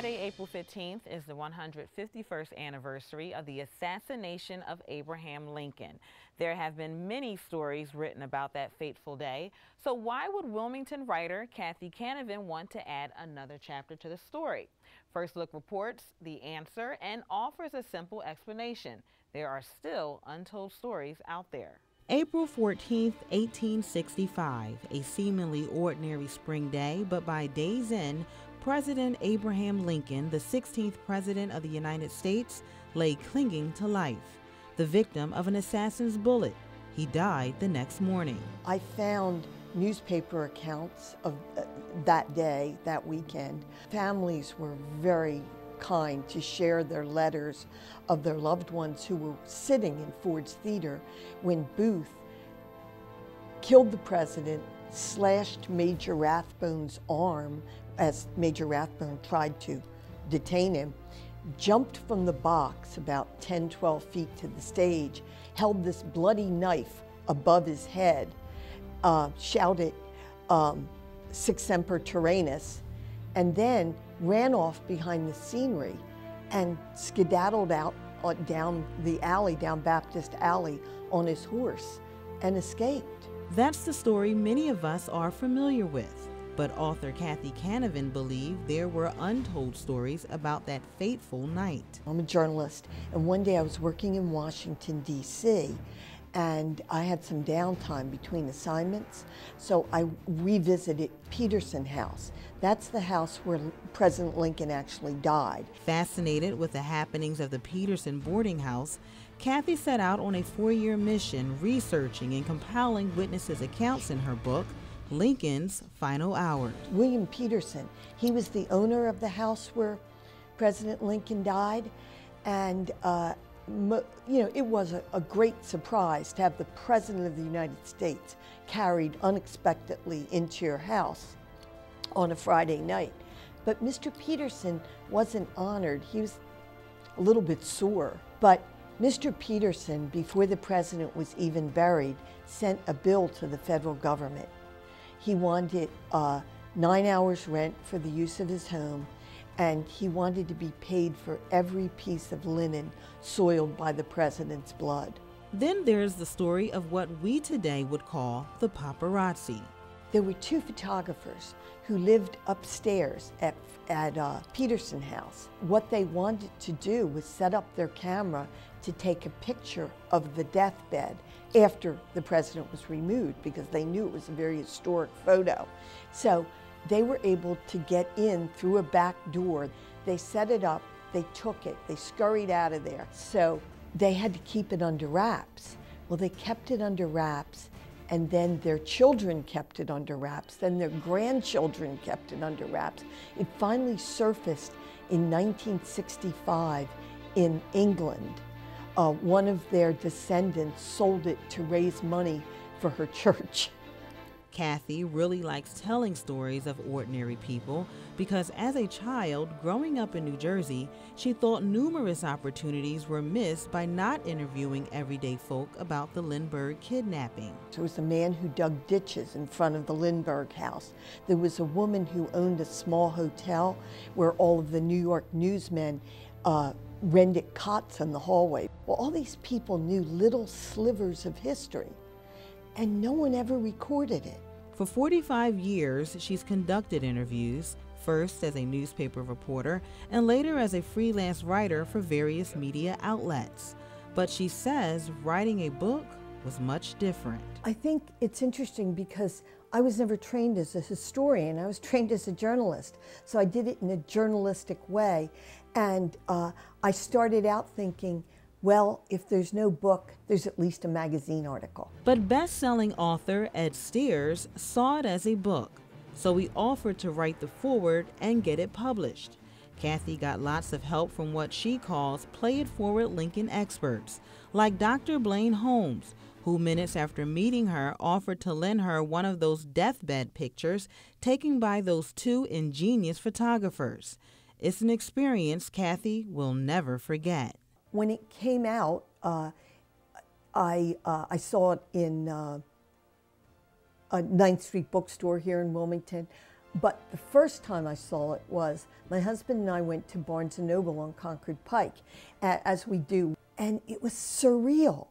Friday, April 15th is the 151st anniversary of the assassination of Abraham Lincoln. There have been many stories written about that fateful day. So why would Wilmington writer Kathryn Canavan want to add another chapter to the story? First Look reports the answer and offers a simple explanation. There are still untold stories out there. April 14, 1865, a seemingly ordinary spring day, but by day's end, President Abraham Lincoln, the 16th President of the United States, lay clinging to life, the victim of an assassin's bullet. He died the next morning. I found newspaper accounts of that day, that weekend. Families were very kind to share their letters of their loved ones who were sitting in Ford's Theater when Booth killed the president, slashed Major Rathbone's arm as Major Rathbone tried to detain him, jumped from the box about 10, 12 feet to the stage, held this bloody knife above his head, shouted Sic Semper Tyrannis, and then ran off behind the scenery and skedaddled out down the alley, down Baptist Alley, on his horse and escaped. That's the story many of us are familiar with, but author Kathryn Canavan believed there were untold stories about that fateful night. I'm a journalist, and one day I was working in Washington, D.C., and I had some downtime between assignments, so I revisited Peterson House. That's the house where President Lincoln actually died. Fascinated with the happenings of the Peterson boarding house, Kathy set out on a 4-year mission researching and compiling witnesses' accounts in her book, Lincoln's Final Hours. William Peterson, he was the owner of the house where President Lincoln died, and it was a great surprise to have the President of the United States carried unexpectedly into your house on a Friday night. But Mr. Peterson wasn't honored. He was a little bit sore. But Mr. Peterson, before the president was even buried, sent a bill to the federal government. He wanted 9 hours rent for the use of his home, and he wanted to be paid for every piece of linen soiled by the president's blood. Then there's the story of what we today would call the paparazzi. There were 2 photographers who lived upstairs at Peterson House. What they wanted to do was set up their camera to take a picture of the deathbed after the president was removed, because they knew it was a very historic photo. So they were able to get in through a back door. They set it up, they took it, they scurried out of there. So they had to keep it under wraps. Well, they kept it under wraps, and then their children kept it under wraps, then their grandchildren kept it under wraps. It finally surfaced in 1965 in England. One of their descendants sold it to raise money for her church. Kathy really likes telling stories of ordinary people because as a child growing up in New Jersey, she thought numerous opportunities were missed by not interviewing everyday folk about the Lindbergh kidnapping. There was a man who dug ditches in front of the Lindbergh house. There was a woman who owned a small hotel where all of the New York newsmen rented cots in the hallway. Well, all these people knew little slivers of history, and no one ever recorded it. For 45 years, she's conducted interviews, first as a newspaper reporter and later as a freelance writer for various media outlets. But she says writing a book was much different. I think it's interesting because I was never trained as a historian. I was trained as a journalist. So I did it in a journalistic way. And I started out thinking, well, if there's no book, there's at least a magazine article. But best-selling author Ed Steers saw it as a book, so he offered to write the foreword and get it published. Kathy got lots of help from what she calls play-it-forward Lincoln experts, like Dr. Blaine Holmes, who minutes after meeting her offered to lend her one of those deathbed pictures taken by those 2 ingenious photographers. It's an experience Kathy will never forget. When it came out, I saw it in a 9th Street bookstore here in Wilmington. But the first time I saw it was my husband and I went to Barnes & Noble on Concord Pike, as we do, and it was surreal.